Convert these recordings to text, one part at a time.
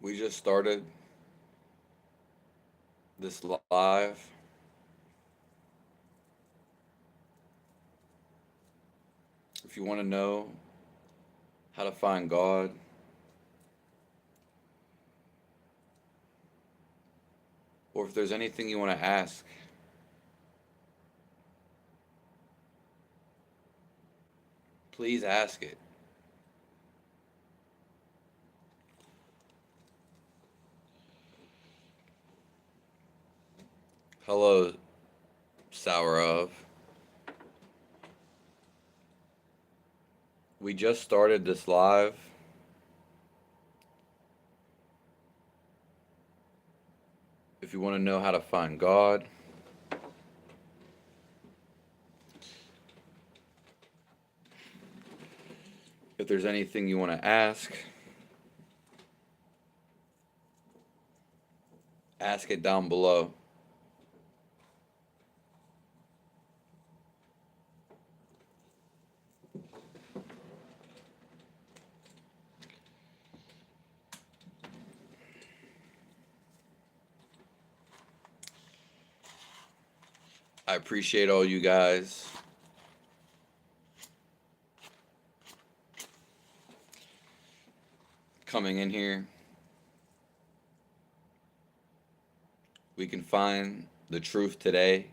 We just started this live. If you want to know how to find God, or if there's anything you want to ask, please ask it. Hello, Sour of. We just started this live. If you want to know how to find God, if there's anything you want to ask it down below. I appreciate all you guys. Coming in here. We can find the truth today.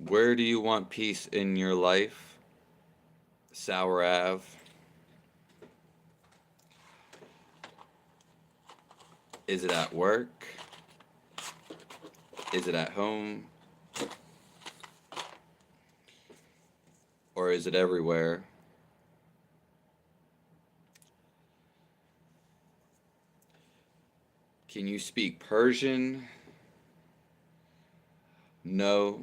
Where do you want peace in your life? Sour Ave. Is it at work? Is it at home? Or is it everywhere? Can you speak Persian? No,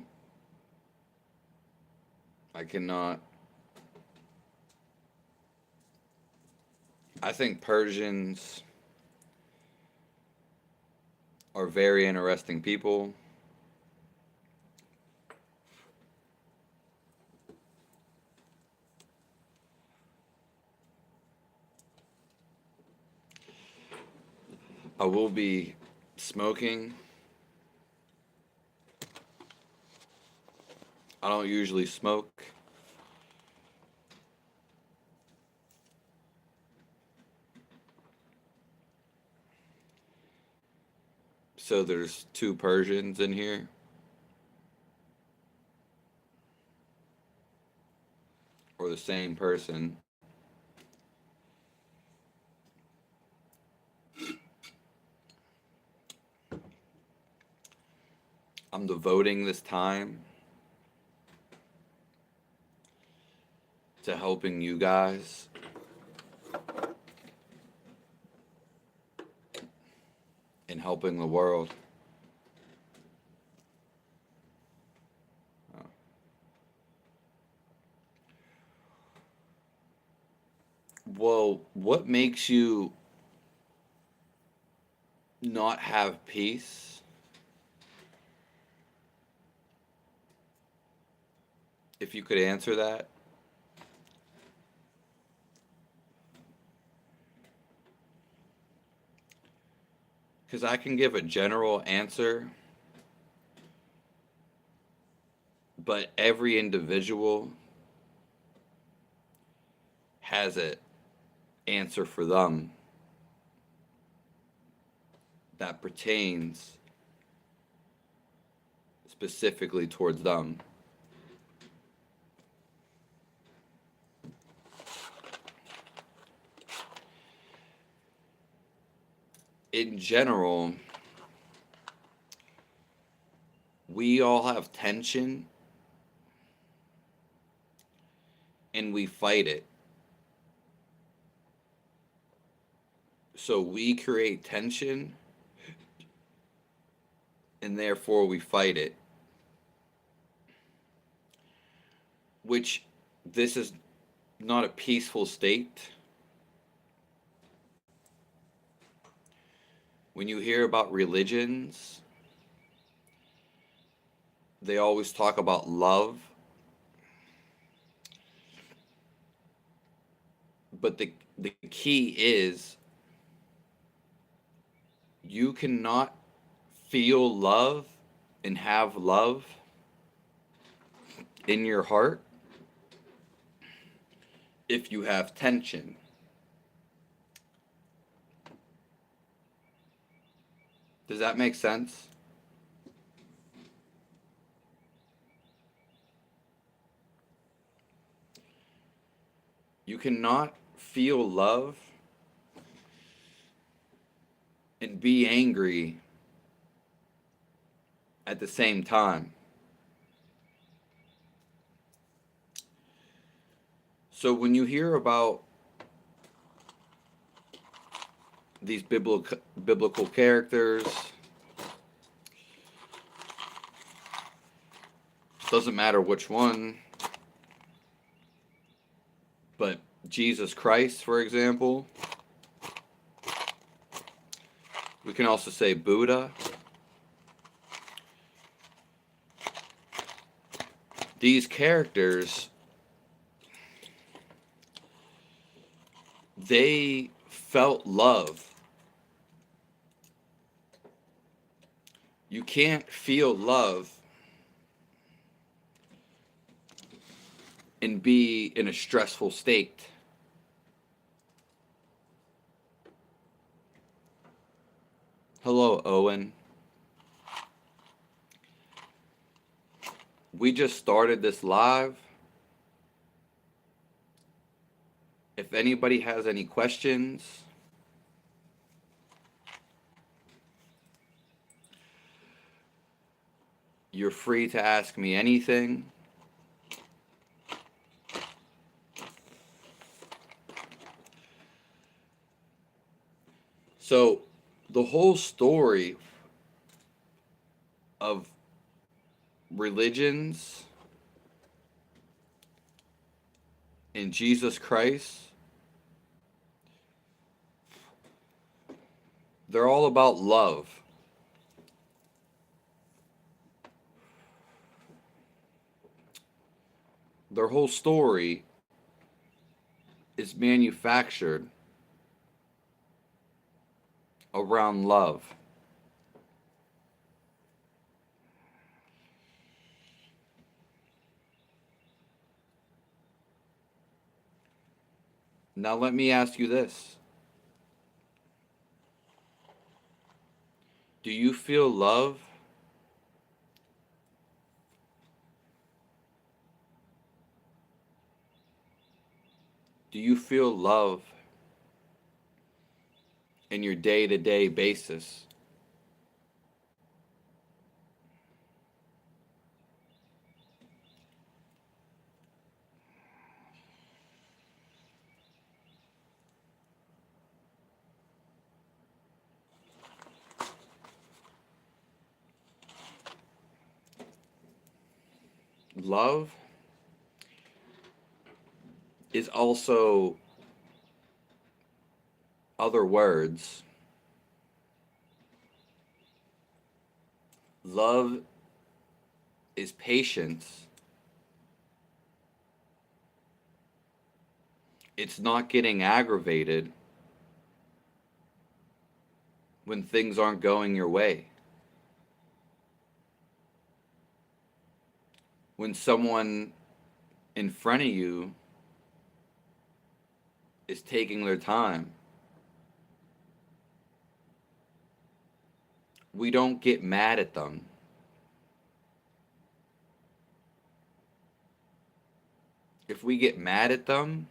I cannot. I think Persians are very interesting people. I will be smoking. I don't usually smoke. So there's two Persians in here. Or the same person. I'm devoting this time to helping you guys in helping the world. Well, what makes you not have peace? If you could answer that. Because I can give a general answer, but every individual has an answer for them that pertains specifically towards them. In general, we all have tension and we fight it. So we create tension and therefore we fight it. Which this is not a peaceful state. When you hear about religions, they always talk about love. But the key is you cannot feel love and have love in your heart if you have tension. Does that make sense? You cannot feel love and be angry at the same time. So when you hear about these biblical characters, doesn't matter which one, but Jesus Christ, for example, we can also say Buddha. These characters, they felt love. You can't feel love and be in a stressful state. Hello, Owen. We just started this live. If anybody has any questions, you're free to ask me anything. So, the whole story of religions in Jesus Christ, they're all about love. Their whole story is manufactured around love. Now let me ask you this. Do you feel love? Do you feel love in your day-to-day basis? Love is also other words. Love is patience. It's not getting aggravated when things aren't going your way. When someone in front of you is taking their time, we don't get mad at them. If we get mad at them,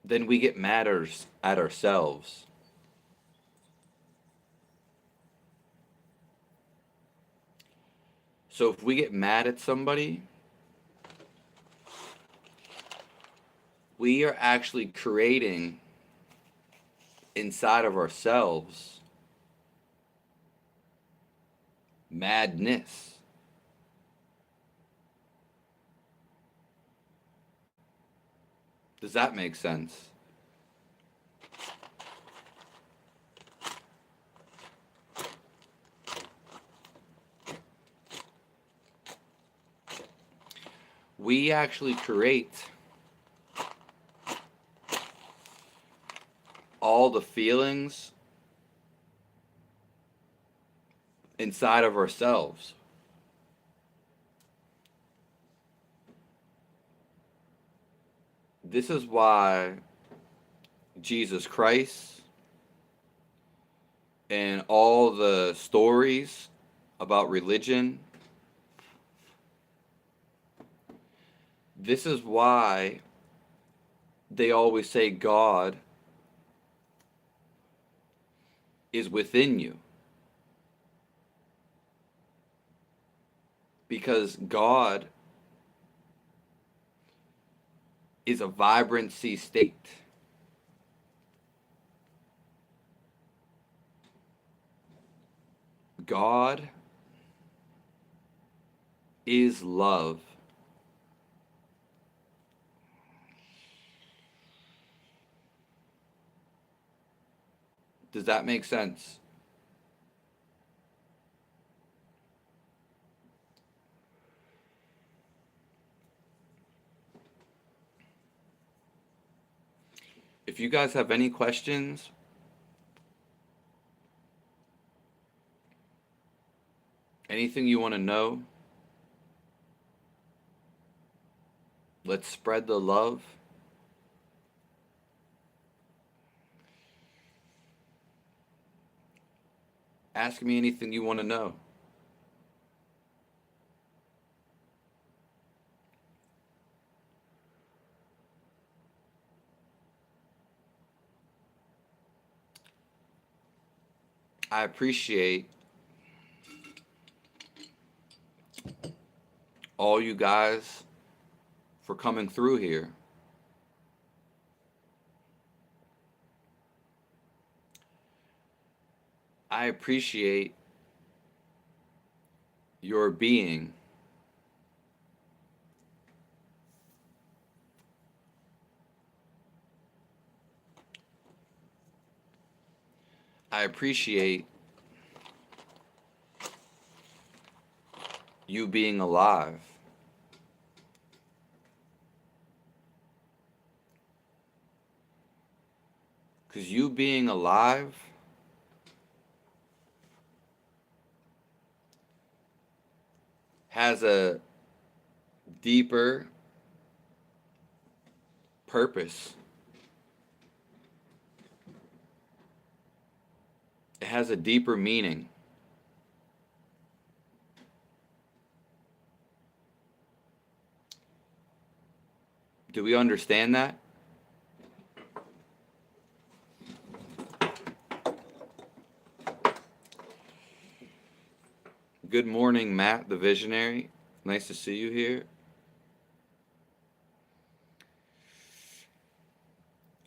then we get mad at ourselves. So if we get mad at somebody, we are actually creating inside of ourselves madness. Does that make sense? We actually create all the feelings inside of ourselves. This is why Jesus Christ and all the stories about religion, this is why they always say God is within you. Because God is a vibrancy state. God is love. Does that make sense? If you guys have any questions, anything you want to know, let's spread the love. Ask me anything you want to know. I appreciate all you guys for coming through here. I appreciate your being. I appreciate you being alive. Because you being alive has a deeper purpose. It has a deeper meaning. Do we understand that? Good morning, Matt, the visionary. Nice to see you here.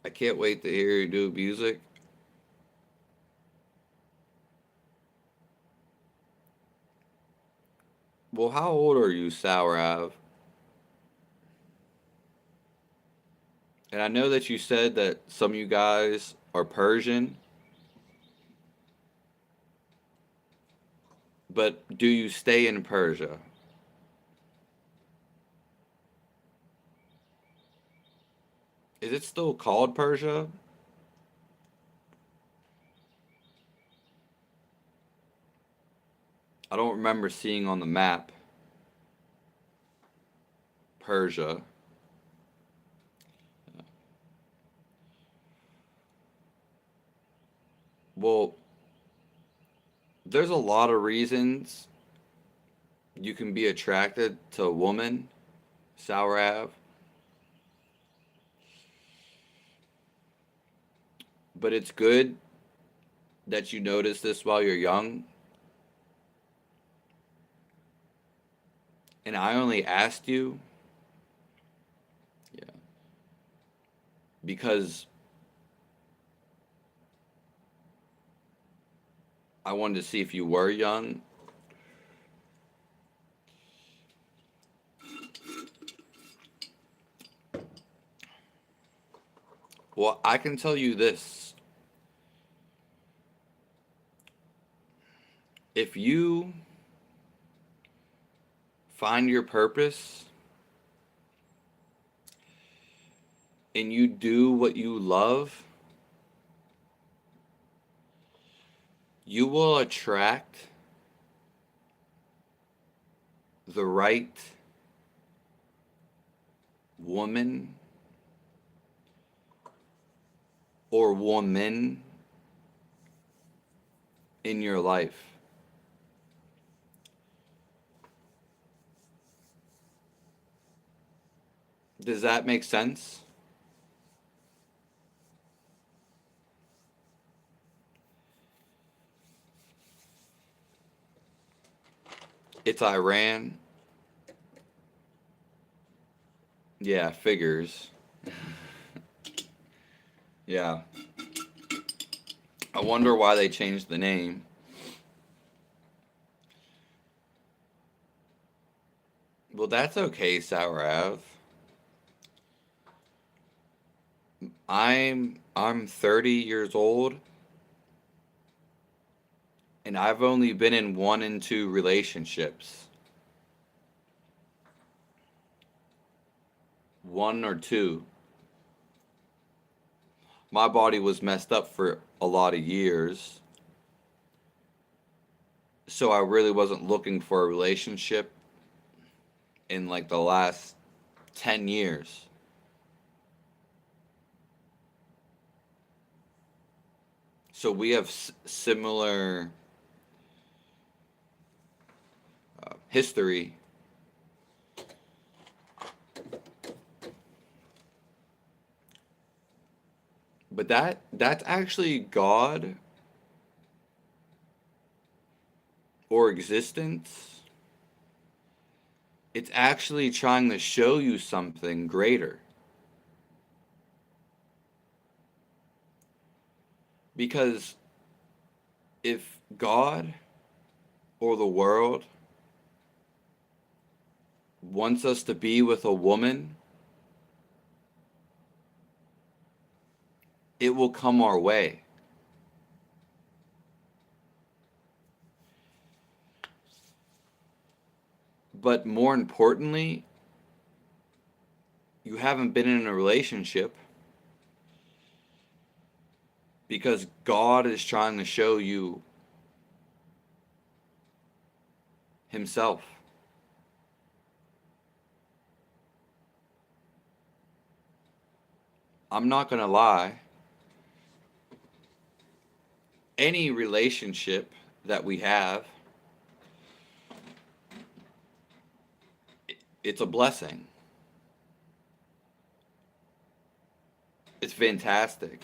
I can't wait to hear you do music. Well, how old are you, Sour Av? And I know that you said that some of you guys are Persian, but do you stay in Persia? Is it still called Persia? I don't remember seeing on the map Persia. Well, there's a lot of reasons you can be attracted to a woman, Sour Av, but it's good that you notice this while you're young. And I only asked you, yeah, because I wanted to see if you were young. Well, I can tell you this. If you find your purpose and you do what you love, you will attract the right woman or woman in your life. Does that make sense? It's Iran. Yeah, figures. Yeah. I wonder why they changed the name. Well, that's okay, Sour Av. I'm 30 years old and I've only been in 1 and 2 relationships. 1 or 2. My body was messed up for a lot of years. So I really wasn't looking for a relationship in like the last 10 years. So we have similar history. But that's actually God or existence. It's actually trying to show you something greater. Because if God or the world wants us to be with a woman, it will come our way. But more importantly, you haven't been in a relationship because God is trying to show you Himself. I'm not going to lie. Any relationship that we have, it's a blessing. It's fantastic.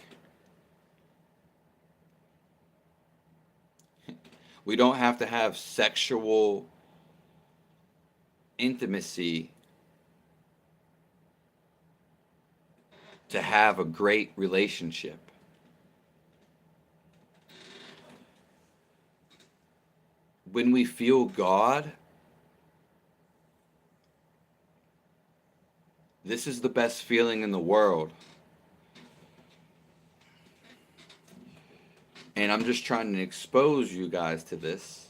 We don't have to have sexual intimacy to have a great relationship. When we feel God, This is the best feeling in the world. And I'm just trying to expose you guys to this.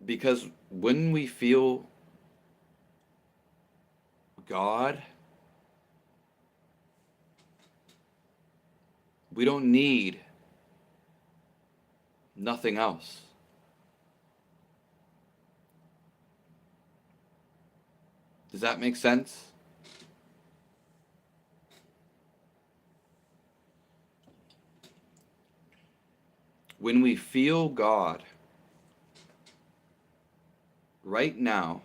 Because when we feel God, we don't need nothing else. Does that make sense? When we feel God right now,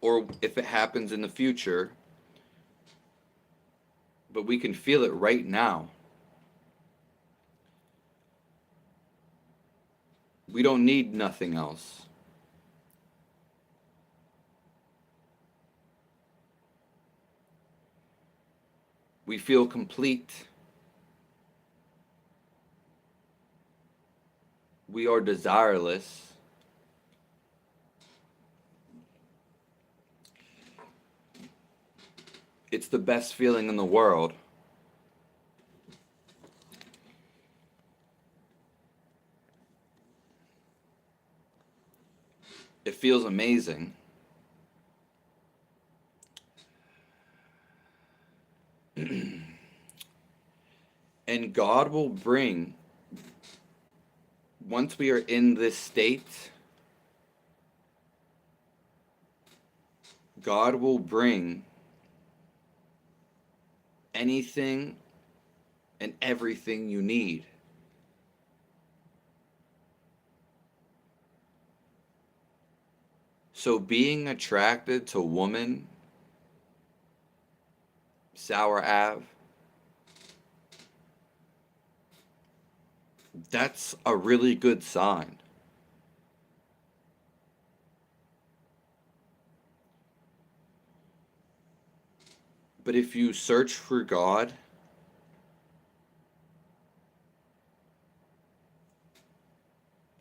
or if it happens in the future, but we can feel it right now, we don't need nothing else. We feel complete. We are desireless. It's the best feeling in the world. It feels amazing. And God will bring, once we are in this state, God will bring anything and everything you need. So being attracted to woman, Sour Ave, that's a really good sign. But if you search for God,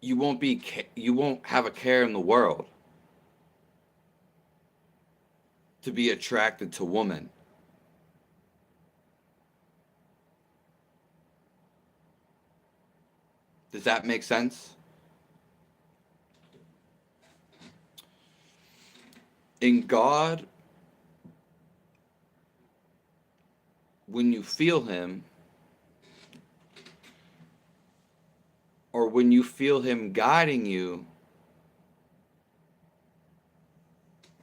you won't have a care in the world to be attracted to woman. Does that make sense? In God, when you feel him, or when you feel him guiding you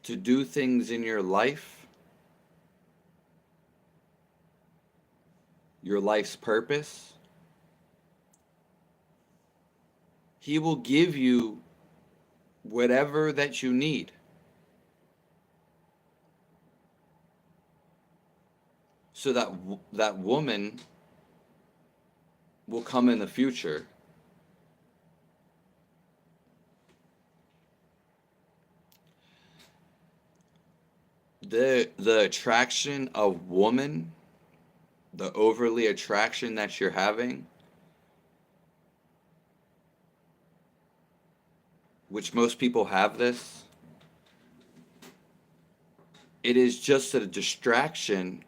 to do things in your life, your life's purpose, he will give you whatever that you need. So that woman will come in the future. The attraction of woman, the overly attraction that you're having, which most people have this, it is just a distraction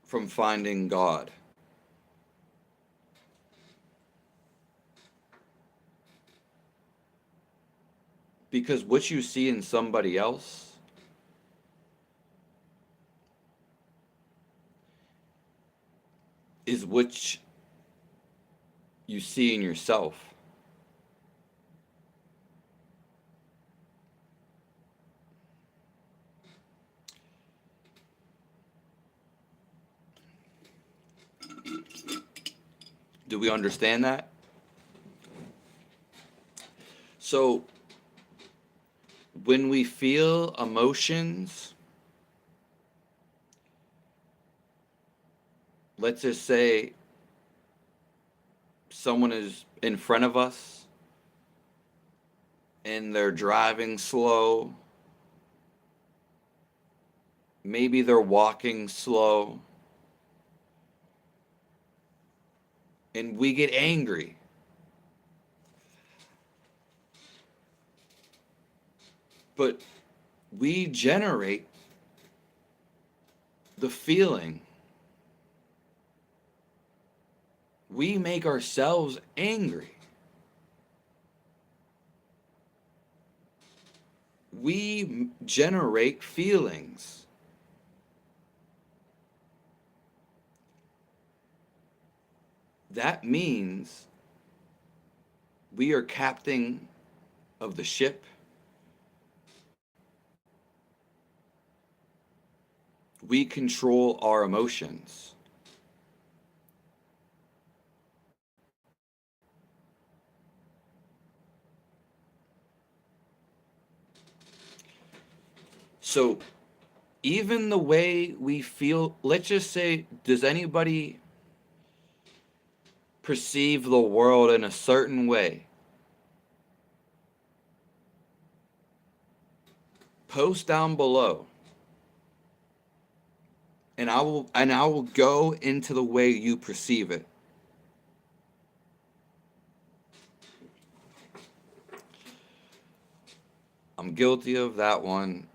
from finding God. Because what you see in somebody else is what you see in yourself. Do we understand that? So when we feel emotions, let's just say someone is in front of us and they're driving slow. Maybe they're walking slow. And we get angry. But we generate the feeling. We make ourselves angry. We generate feelings. That means we are captain of the ship. We control our emotions. So even the way we feel, let's just say, does anybody perceive the world in a certain way? Post down below. And I will go into the way you perceive it. I'm guilty of that one.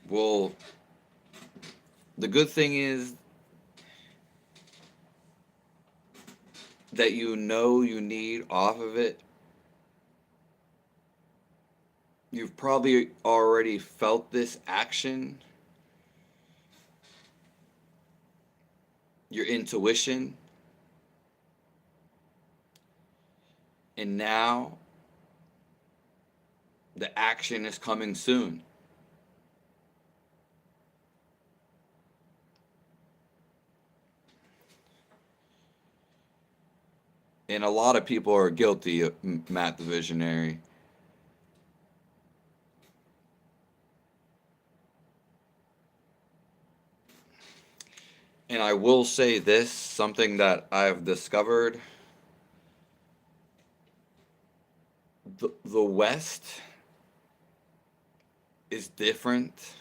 Well, the good thing is that you know you need off of it. You've probably already felt this action, your intuition, and now the action is coming soon. And a lot of people are guilty of Matt the Visionary. And I will say this, something that I've discovered. The West is different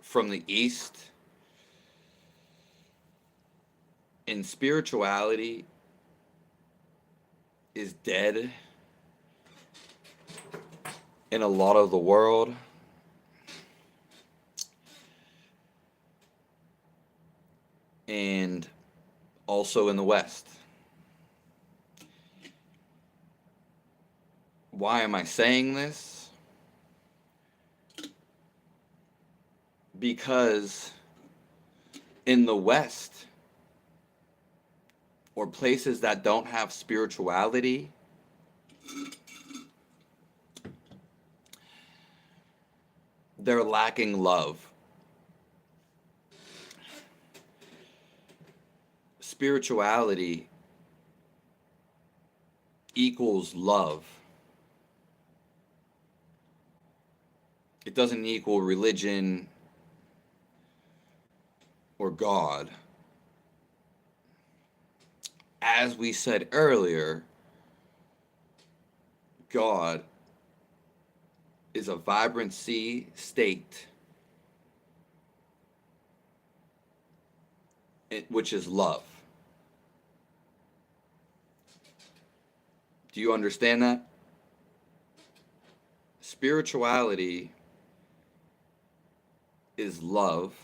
from the East. And spirituality is dead in a lot of the world. And also in the West. Why am I saying this? Because in the West, or places that don't have spirituality, they're lacking love. Spirituality equals love. It doesn't equal religion or God. As we said earlier, God is a vibrancy state, which is love. Do you understand that? Spirituality is love.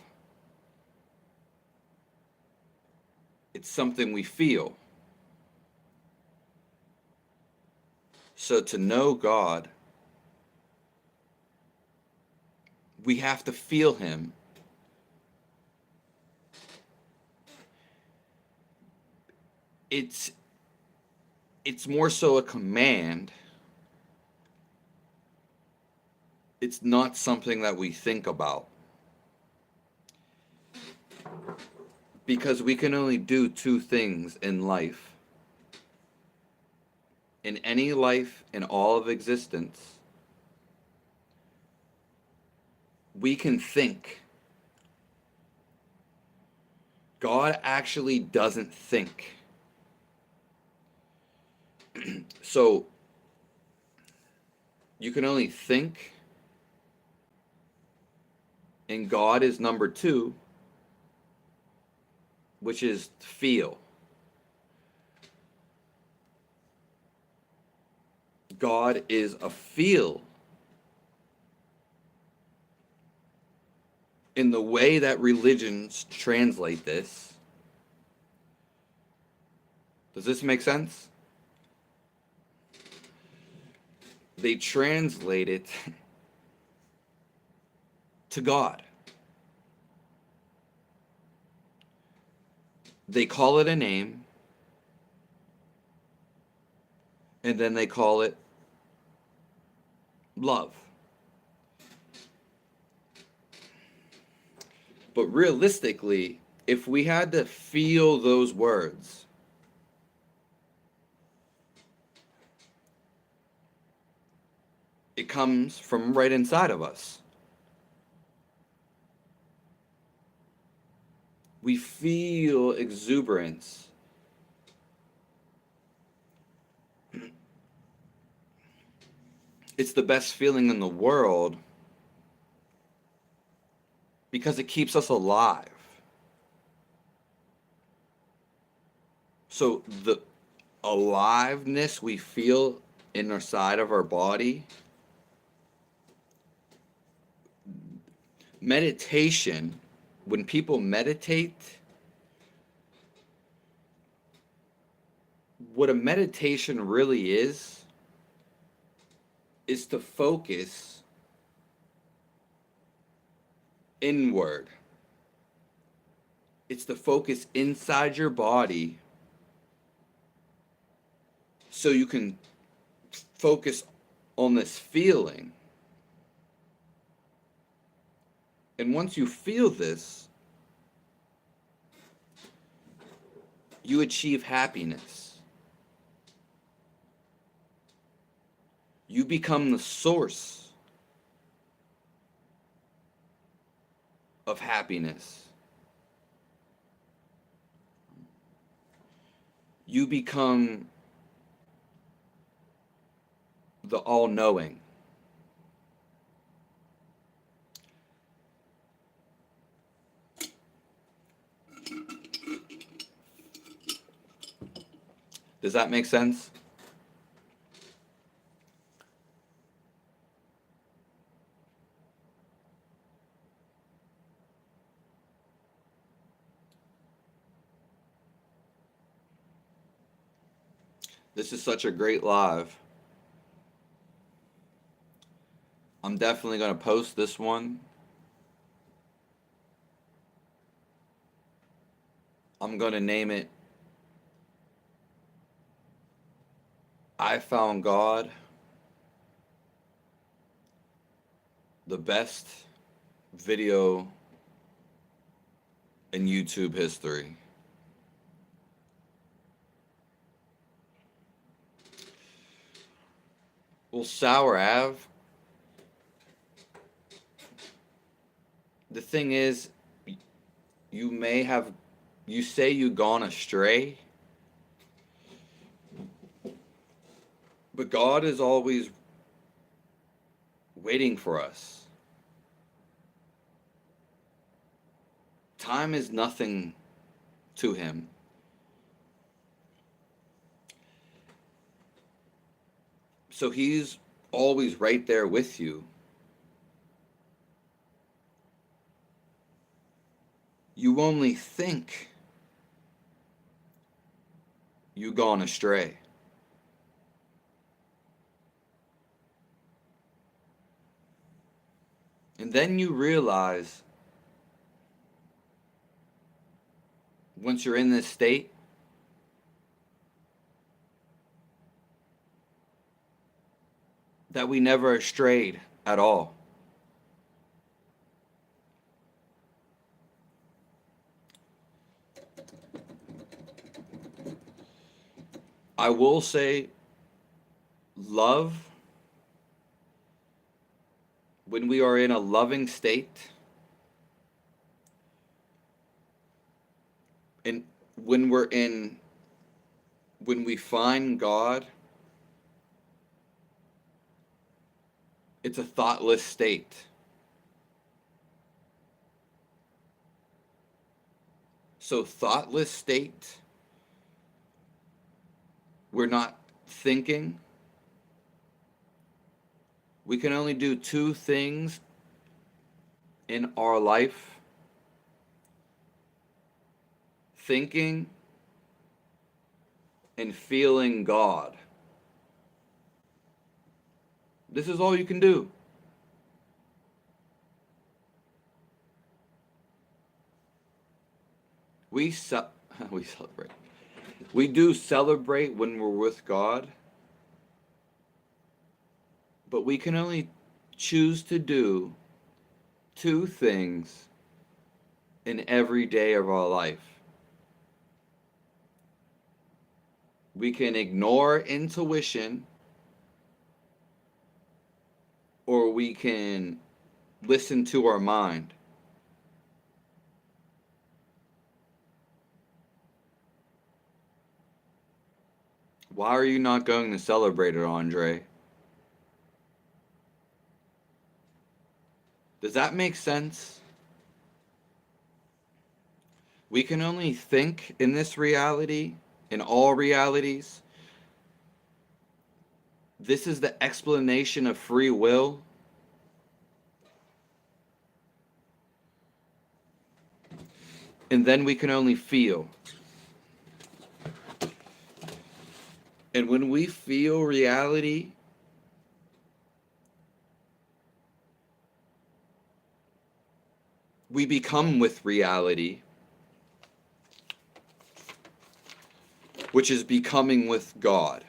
It's something we feel. So to know God, we have to feel Him. It's more so a command. It's not something that we think about. Because we can only do two things in life. In any life, in all of existence, we can think. God actually doesn't think. So, you can only think, and God is number two, which is feel. God is a feel. In the way that religions translate this, does this make sense? They translate it to God. They call it a name, and then they call it love. But realistically, if we had to feel those words, it comes from right inside of us. We feel exuberance. It's the best feeling in the world because it keeps us alive. So the aliveness we feel in our side of our body, meditation, when people meditate, what a meditation really is to focus inward. It's to focus inside your body so you can focus on this feeling. And once you feel this, you achieve happiness. You become the source of happiness. You become the all-knowing. Does that make sense? This is such a great live. I'm definitely going to post this one. I'm going to name it I Found God, the best video in YouTube history. Well, Sour Ave, the thing is, you say you've gone astray, but God is always waiting for us. Time is nothing to him. So he's always right there with you. You only think you've gone astray. And then you realize, once you're in this state, that we never strayed at all. I will say, love, when we are in a loving state, and when we find God, it's a thoughtless state. So thoughtless state, we're not thinking. We can only do two things in our life: thinking and feeling God. This is all you can do. We we celebrate. We do celebrate when we're with God, but we can only choose to do two things in every day of our life. We can ignore intuition, or we can listen to our mind. Why are you not going to celebrate it, Andre? Does that make sense? We can only think in this reality, in all realities. This is the explanation of free will. And then we can only feel. And when we feel reality, we become with reality, which is becoming with God.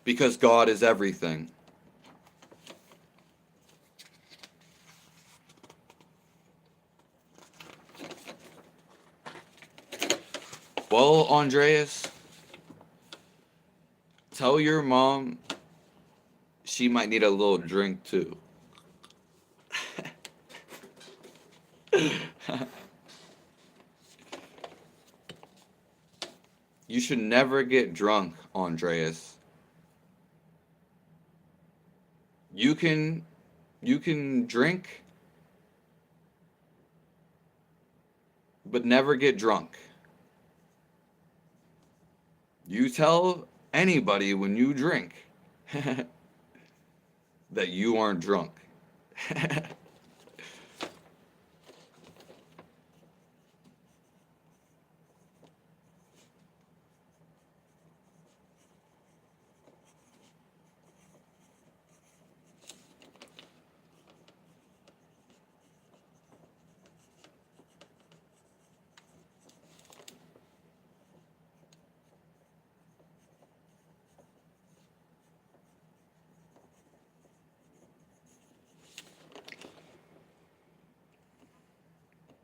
Because God is everything. Well, Andreas, tell your mom she might need a little drink too. You should never get drunk, Andreas. You can drink, but never get drunk. You tell anybody when you drink that you aren't drunk.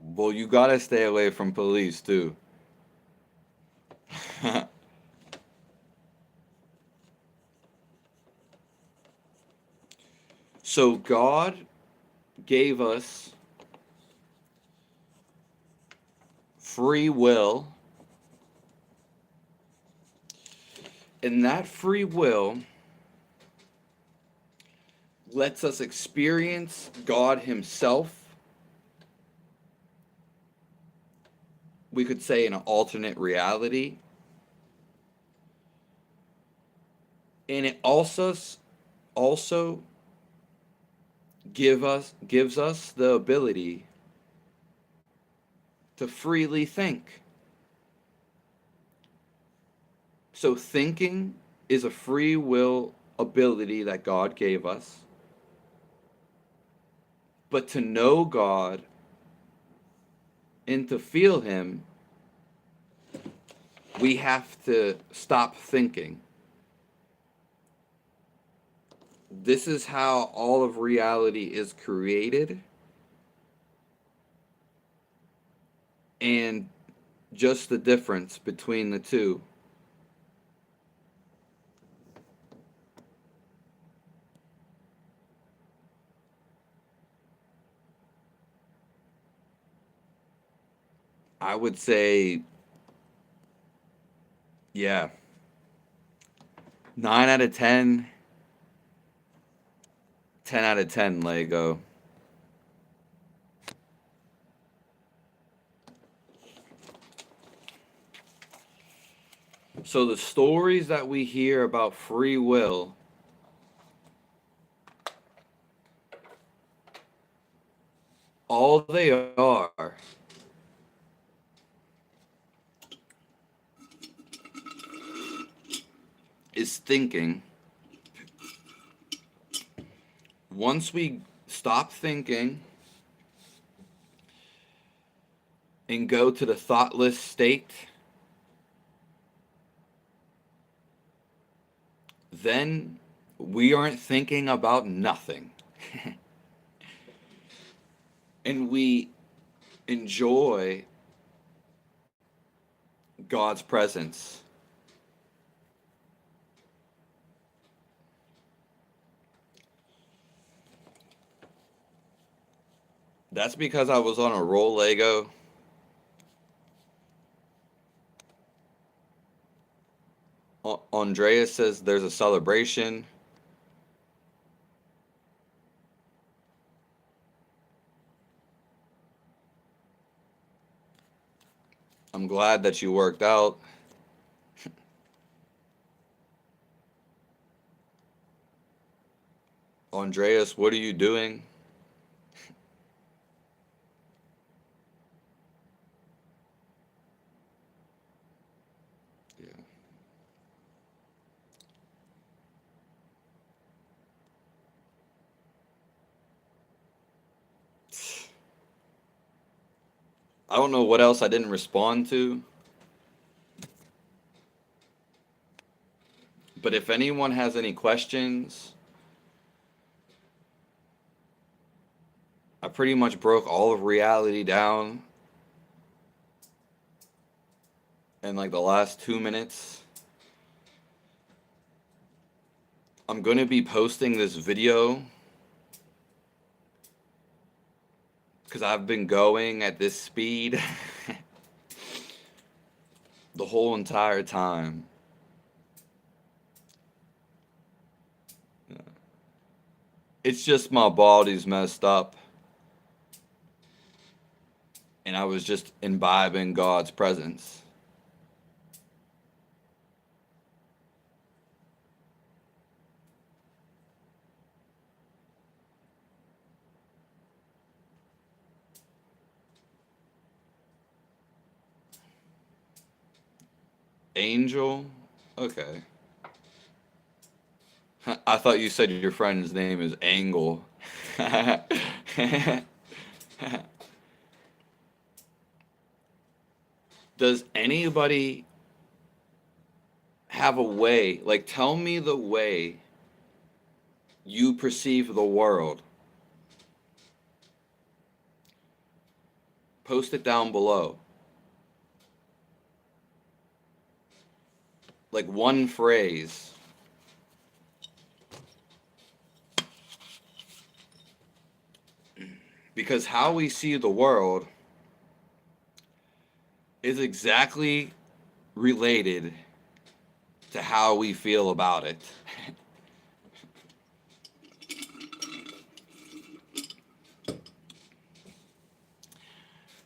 Well, you gotta stay away from police too. So God gave us free will, and that free will lets us experience God Himself. We could say in an alternate reality. And it also gives us the ability to freely think. So thinking is a free will ability that God gave us. But to know God and to feel Him, we have to stop thinking. This is how all of reality is created. And just the difference between the two. I would say, yeah, 9 out of 10, 10 out of 10 Lego. So the stories that we hear about free will, all they are is thinking. Once we stop thinking and go to the thoughtless state, then we aren't thinking about nothing. And we enjoy God's presence. That's because I was on a roll Lego. Andreas says there's a celebration. I'm glad that you worked out. Andreas, what are you doing? Yeah. I don't know what else I didn't respond to, but if anyone has any questions, I pretty much broke all of reality down in like the last 2 minutes. I'm going to be posting this video because I've been going at this speed the whole entire time. It's just my body's messed up. And I was just imbibing God's presence. Angel? Okay. I thought you said your friend's name is Angle. Does anybody have a way, like tell me the way you perceive the world? Post it down below. Like one phrase. Because how we see the world is exactly related to how we feel about it.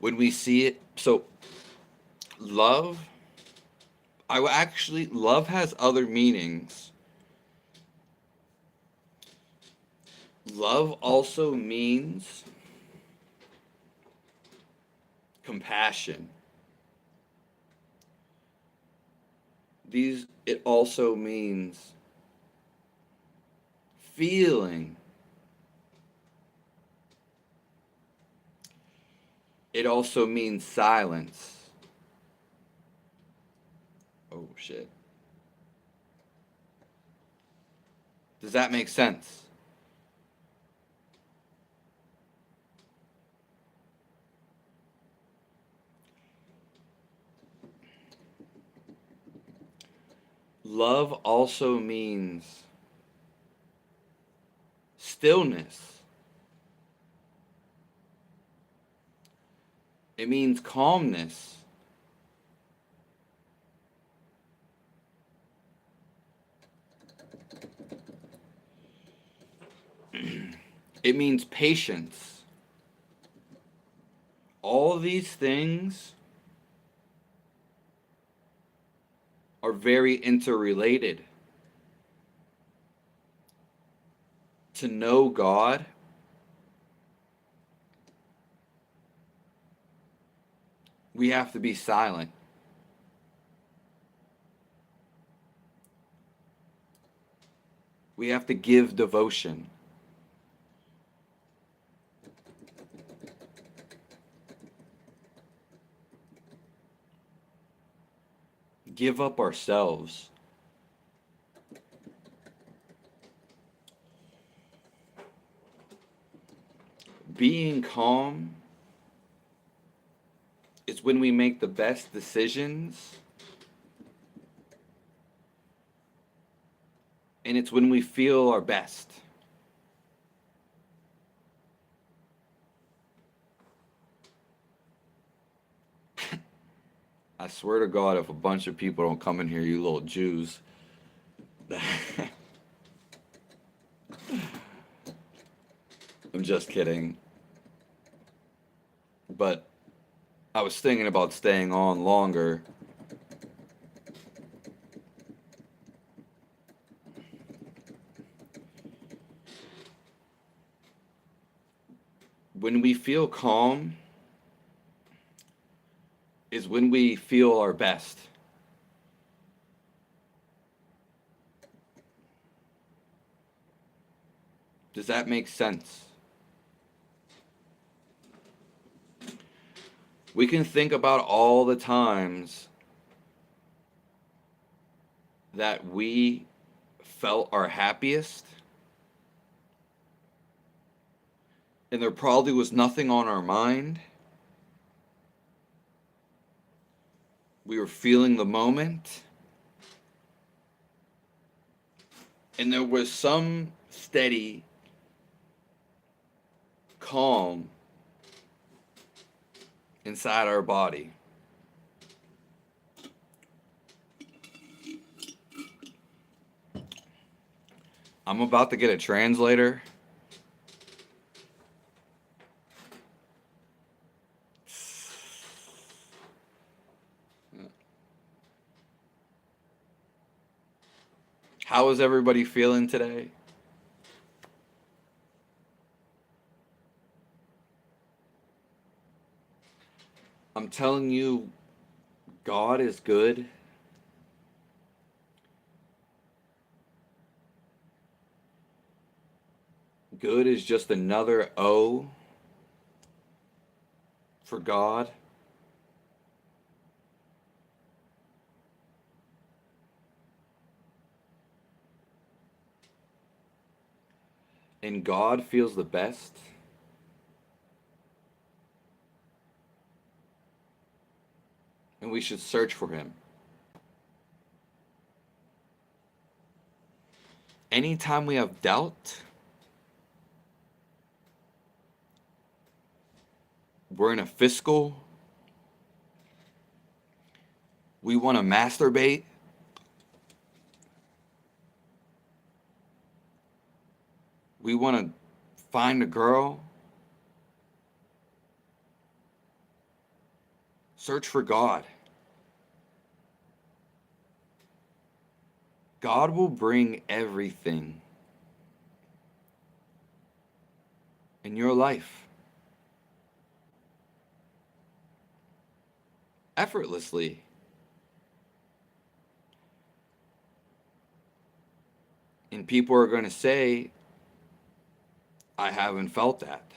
When we see it, so love, love has other meanings. Love also means compassion. It also means feeling. It also means silence. Oh shit. Does that make sense? Love also means stillness. It means calmness. It means patience. All these things are very interrelated. To know God, we have to be silent. We have to give devotion. Give up ourselves. Being calm is when we make the best decisions, and it's when we feel our best. I swear to God, if a bunch of people don't come in here, you little Jews. I'm just kidding. But I was thinking about staying on longer. When we feel calm is when we feel our best. Does that make sense? We can think about all the times that we felt our happiest, and there probably was nothing on our mind. We were feeling the moment, and there was some steady calm inside our body. I'm about to get a translator. How is everybody feeling today? I'm telling you, God is good. Good is just another O for God. And God feels the best and we should search for him. Anytime we have doubt, we're in a fiscal, we want to masturbate, we want to find a girl, search for God. God will bring everything in your life effortlessly. And people are going to say, I haven't felt that.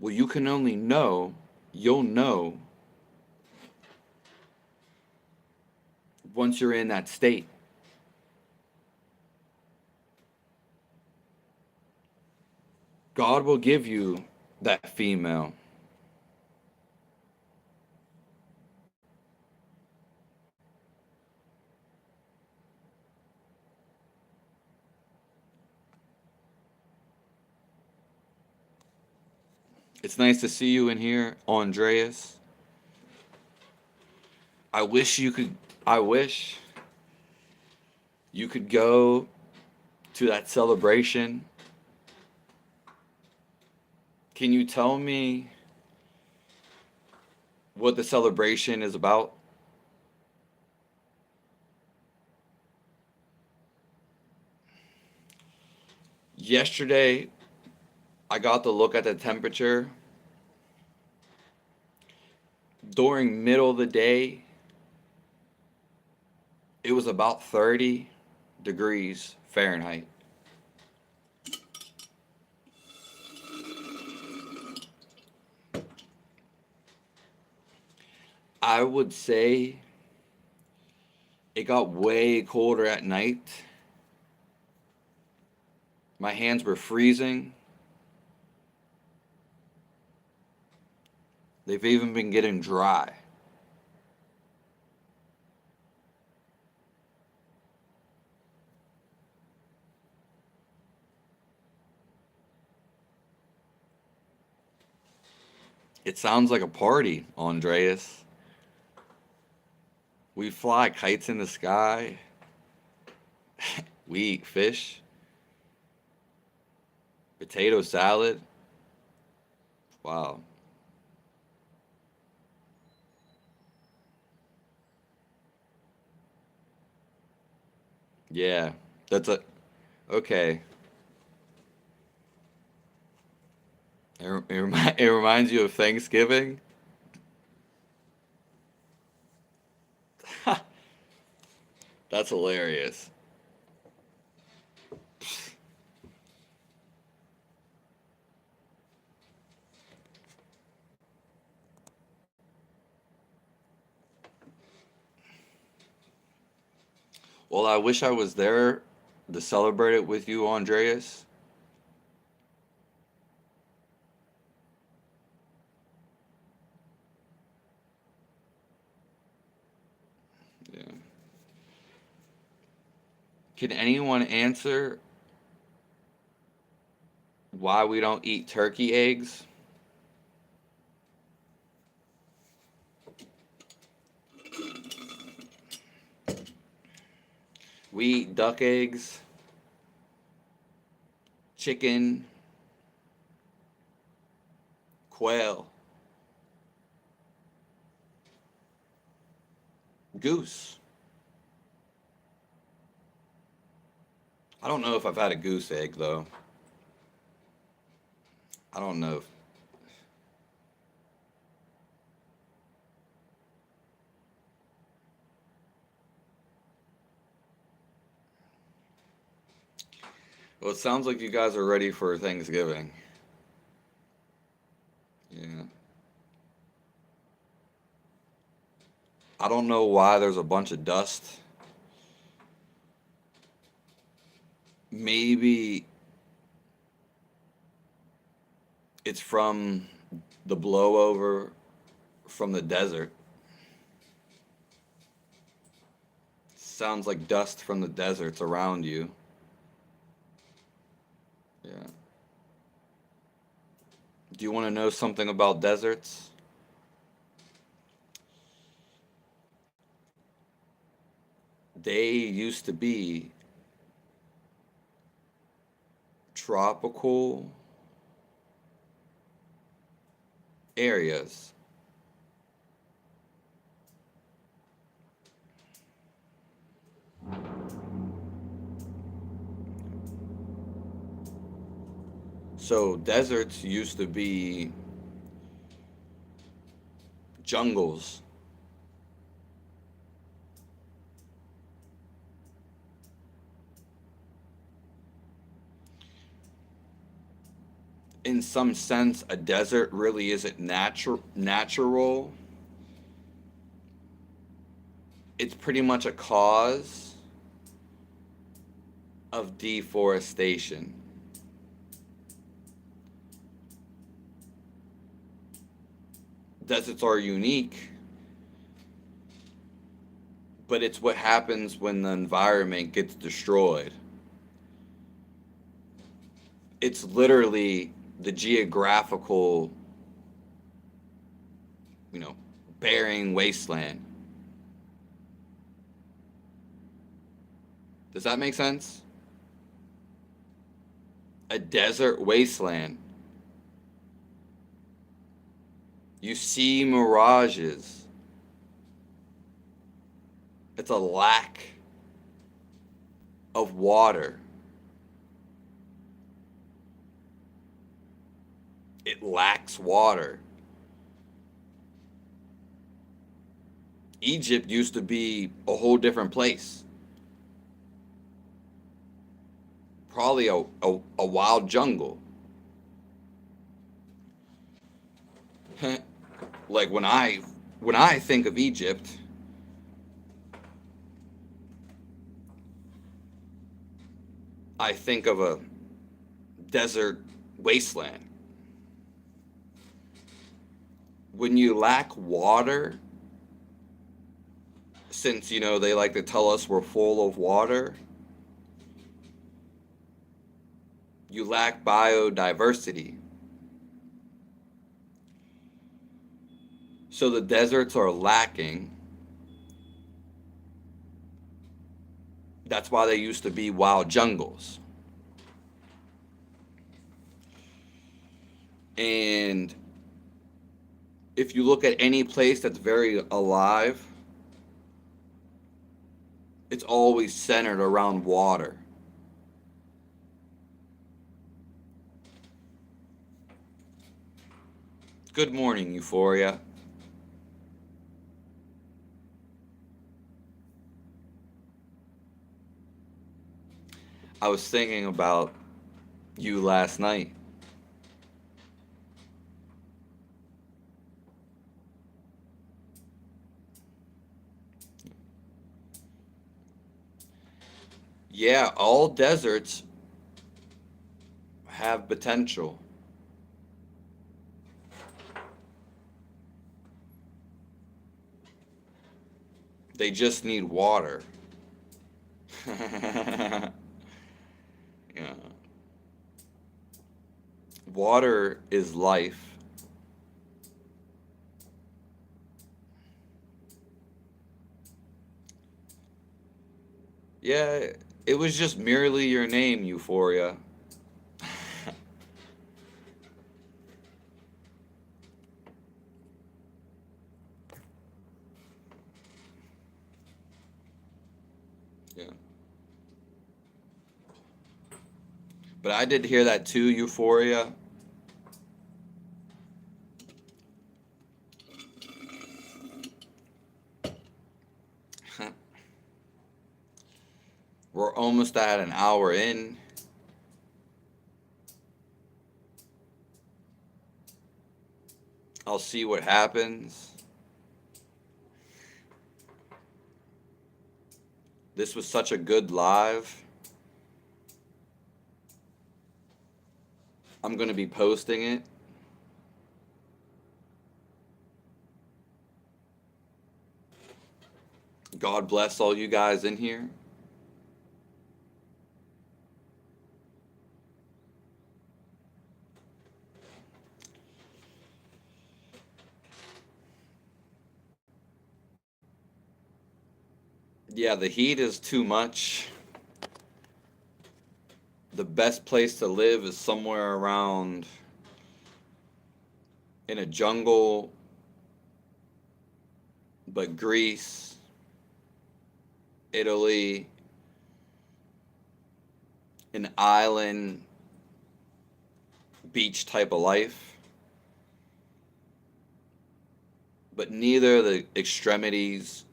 Well, you can only know, you'll know once you're in that state. God will give you that female. It's nice to see you in here, Andreas. I wish you could go to that celebration. Can you tell me what the celebration is about? Yesterday, I got to look at the temperature. During middle of the day, it was about 30 degrees Fahrenheit. I would say it got way colder at night. My hands were freezing. They've even been getting dry. It sounds like a party, Andreas. We fly kites in the sky. We eat fish. Potato salad. Wow. Yeah, that's a okay. It reminds you of Thanksgiving. That's hilarious. Well, I wish I was there to celebrate it with you, Andreas. Yeah. Can anyone answer why we don't eat turkey eggs? We eat duck eggs, chicken, quail, goose. I don't know if I've had a goose egg though. I don't know. Well, it sounds like you guys are ready for Thanksgiving. Yeah. I don't know why there's a bunch of dust. Maybe it's from the blowover from the desert. Sounds like dust from the deserts around you. Yeah. Do you want to know something about deserts? They used to be tropical areas. So deserts used to be jungles. In some sense, a desert really isn't natural. It's pretty much a cause of deforestation. Deserts are unique, but it's what happens when the environment gets destroyed. It's literally the geographical, you know, barren wasteland. Does that make sense? A desert wasteland. You see mirages. It's a lack of water. It lacks water. Egypt used to be a whole different place. Probably a wild jungle. Like when I think of Egypt, I think of a desert wasteland. When you lack water, since they like to tell us we're full of water, you lack biodiversity. So the deserts are lacking. That's why they used to be wild jungles. And if you look at any place that's very alive, it's always centered around water. Good morning, Euphoria. I was thinking about you last night. Yeah, all deserts have potential. They just need water. Yeah. Water is life. Yeah, it was just merely your name, Euphoria. Yeah. But I did hear that too, Euphoria. We're almost at an hour in. I'll see what happens. This was such a good live. I'm going to be posting it. God bless all you guys in here. Yeah, the heat is too much. The best place to live is somewhere around in a jungle, but Greece, Italy, an island, beach type of life. But neither of the extremities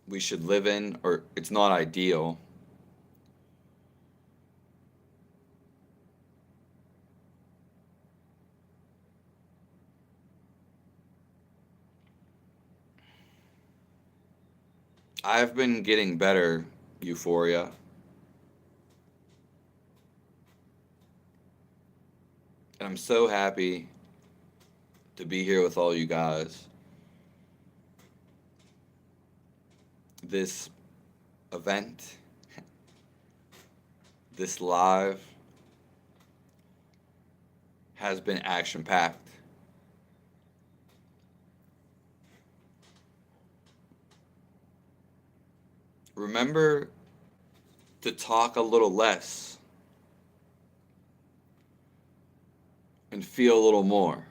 we should live in, or it's not ideal. I've been getting better, Euphoria. And I'm so happy to be here with all you guys. This event, this live, has been action packed. Remember to talk a little less. and feel a little more.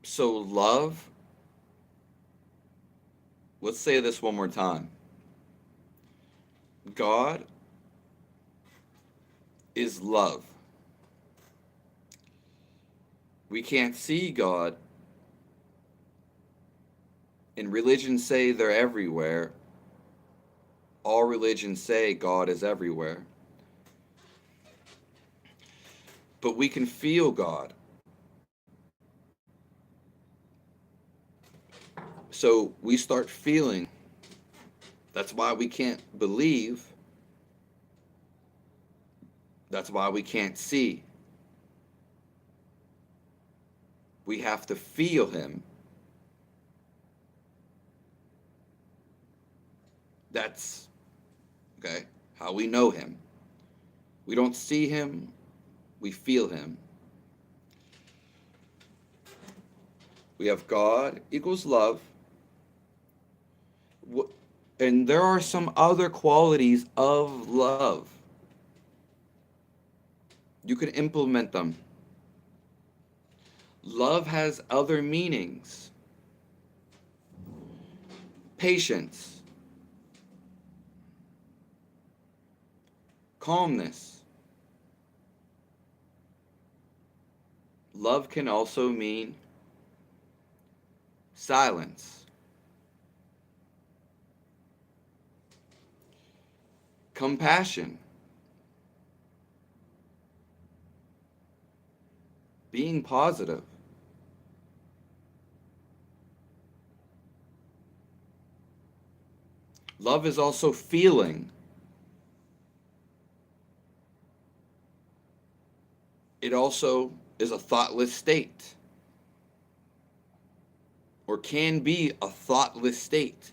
So love, let's say this one more time. God is love. We can't see God, and religions say they're everywhere. All religions say God is everywhere. But we can feel God. So we start feeling. That's why we can't believe. That's why we can't see. We have to feel him. That's, okay, how we know him. We don't see him, we feel him. We have God equals love. And there are some other qualities of love. You can implement them. Love has other meanings. Patience, calmness. Love can also mean silence, compassion, being positive. Love is also feeling. It also is a thoughtless state, or can be a thoughtless state.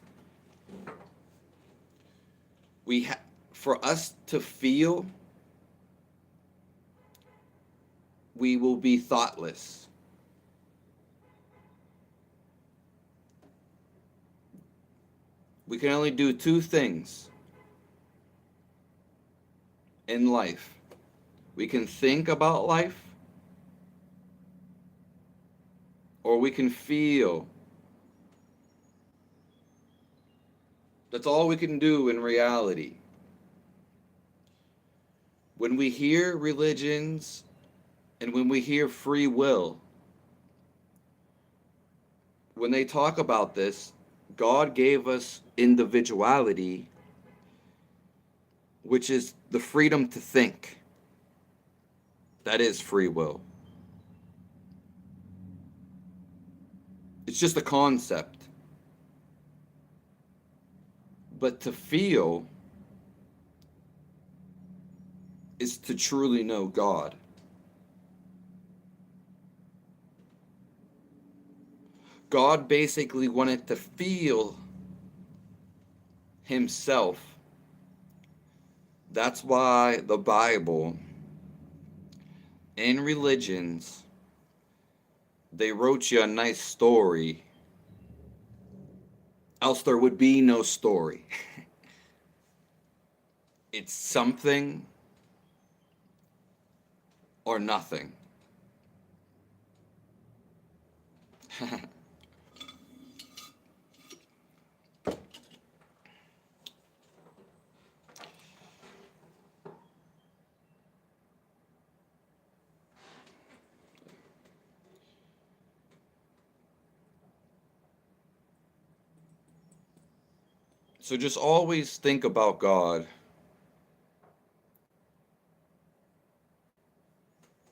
For us to feel, we will be thoughtless. We can only do two things in life. We can think about life, or we can feel. That's all we can do in reality. When we hear religions and when we hear free will, when they talk about this, God gave us individuality, which is the freedom to think. That is free will. It's just a concept. But to feel is to truly know God. God basically wanted to feel himself. That's why the Bible and religions, they wrote you a nice story, else there would be no story. It's something or nothing. So just always think about God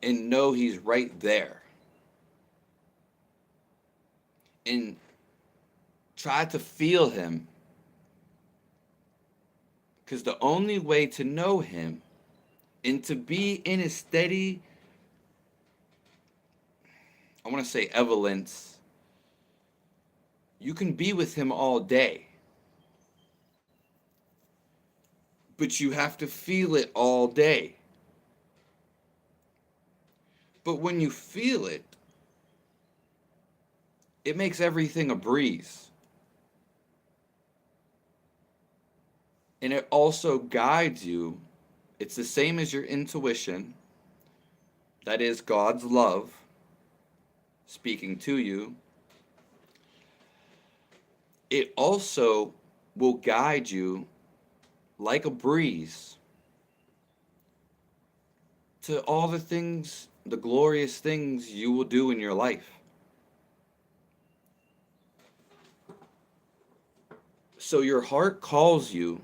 and know he's right there. And try to feel him. Because the only way to know him and to be in a steady, I want to say evolence, you can be with him all day. But you have to feel it all day. But when you feel it, it makes everything a breeze. And it also guides you. It's the same as your intuition. That is God's love speaking to you. It also will guide you like a breeze to all the things, the glorious things you will do in your life. So your heart calls you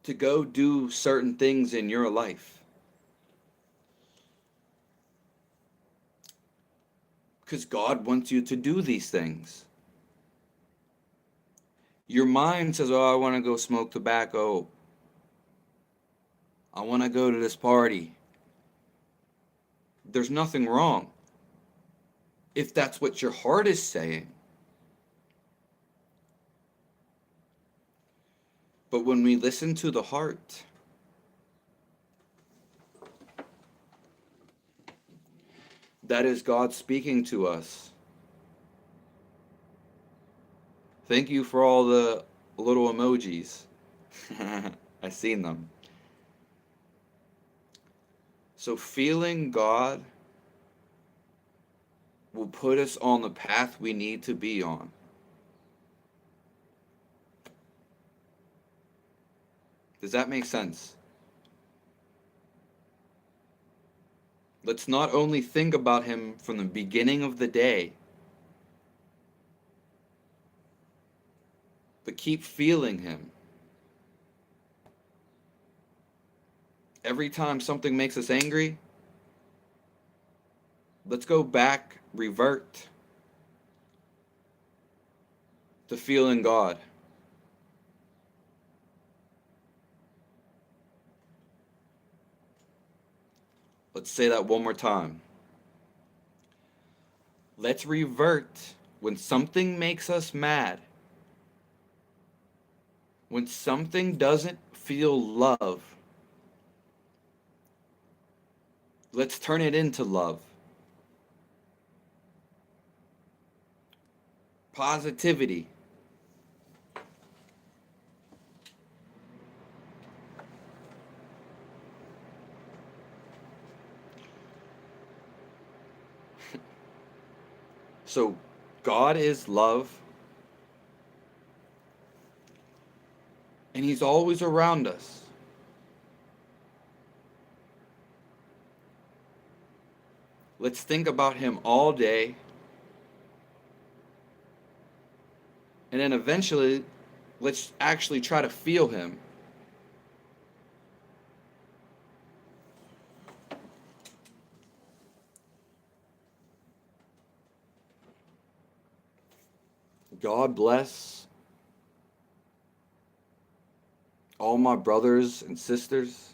to go do certain things in your life. Because God wants you to do these things. Your mind says, oh, I want to go smoke tobacco. I want to go to this party. There's nothing wrong if that's what your heart is saying. But when we listen to the heart, that is God speaking to us. Thank you for all the little emojis. I've seen them. So feeling God will put us on the path we need to be on. Does that make sense? Let's not only think about Him from the beginning of the day, but keep feeling Him. Every time something makes us angry, let's go back, revert to feeling God. Let's say that one more time. Let's revert when something makes us mad. When something doesn't feel love, let's turn it into love. Positivity. So God is love, and He's always around us. Let's think about Him all day, and then eventually, let's actually try to feel Him. God bless all my brothers and sisters.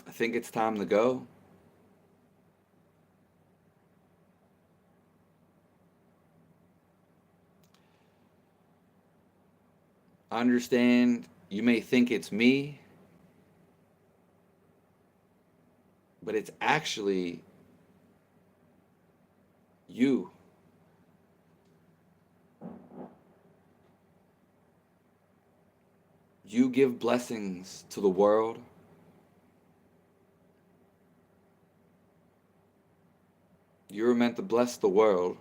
I think it's time to go. I understand you may think it's me, but it's actually you. You give blessings to the world. You were meant to bless the world.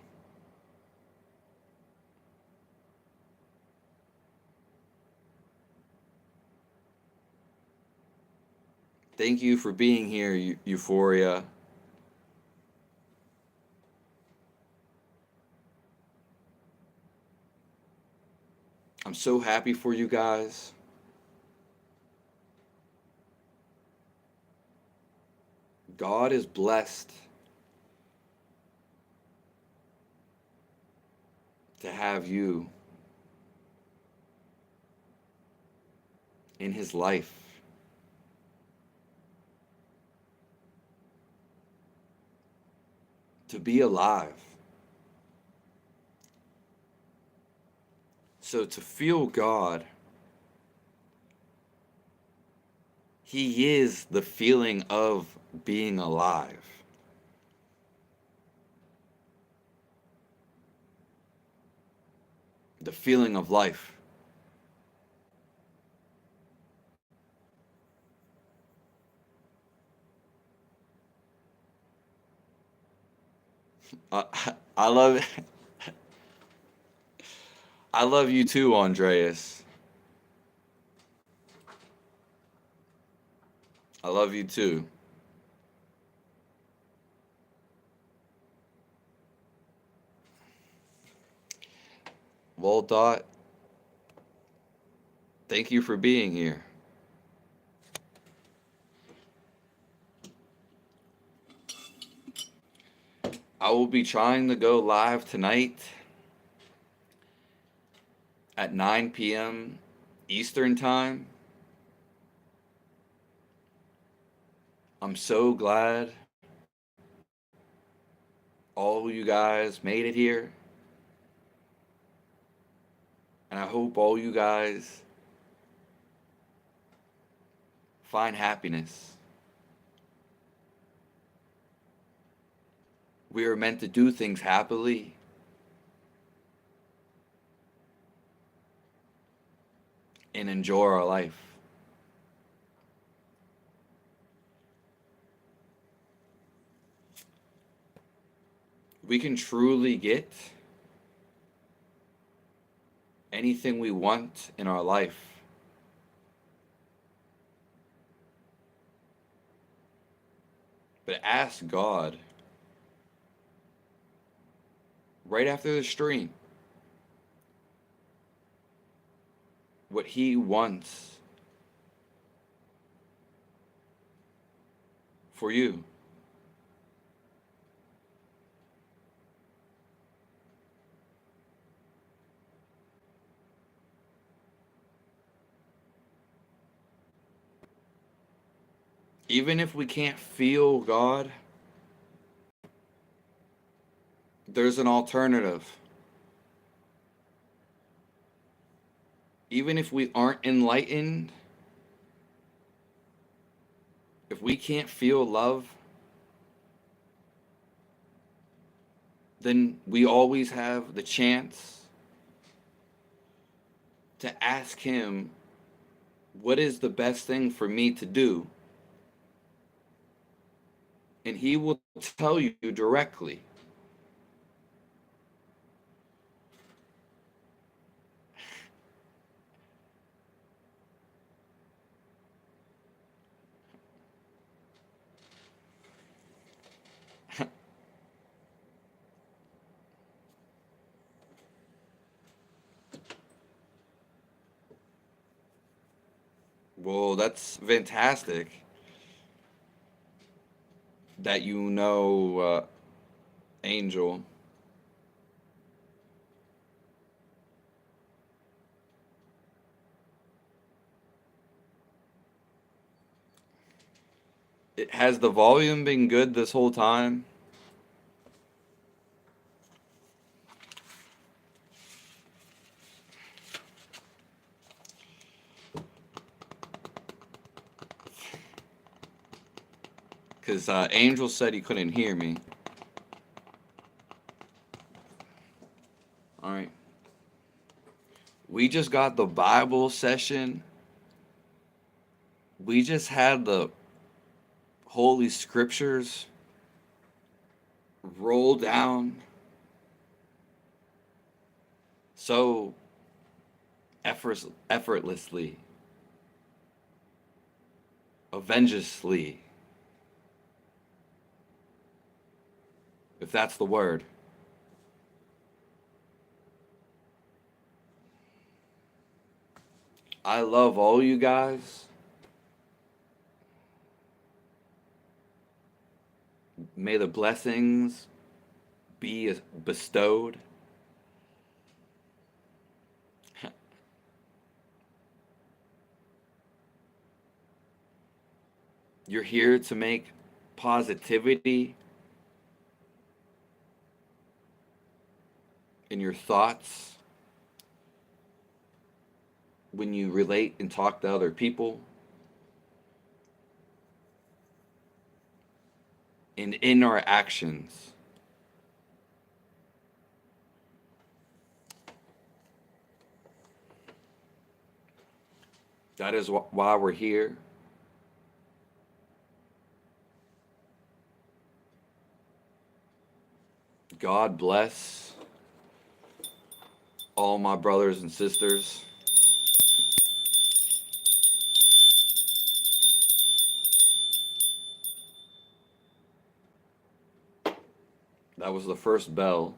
Thank you for being here, Euphoria. I'm so happy for you guys. God is blessed to have you in His life. To be alive. So to feel God, He is the feeling of being alive. The feeling of life. Uh, I love I love you too, Andreas. I love you too. Well, Dot, thank you for being here. I will be trying to go live tonight at 9 p.m. Eastern Time. I'm so glad all you guys made it here. And I hope all you guys find happiness. We are meant to do things happily and enjoy our life. We can truly get anything we want in our life. But ask God right after the stream what He wants for you. Even if we can't feel God, there's an alternative. Even if we aren't enlightened, if we can't feel love, then we always have the chance to ask Him, what is the best thing for me to do? And He will tell you directly. Well, that's fantastic that you know Angel. Has the volume been good this whole time? Because Angel said he couldn't hear me. All right. We just got the Bible session. We just had the Holy Scriptures roll down so effortlessly, avengeously, if that's the word. I love all you guys. May the blessings be bestowed. You're here to make positivity in your thoughts when you relate and talk to other people. and in our actions. That is why we're here. God bless all my brothers and sisters. That was the first bell.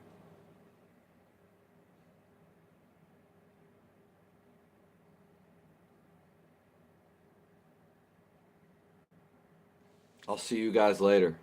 I'll see you guys later.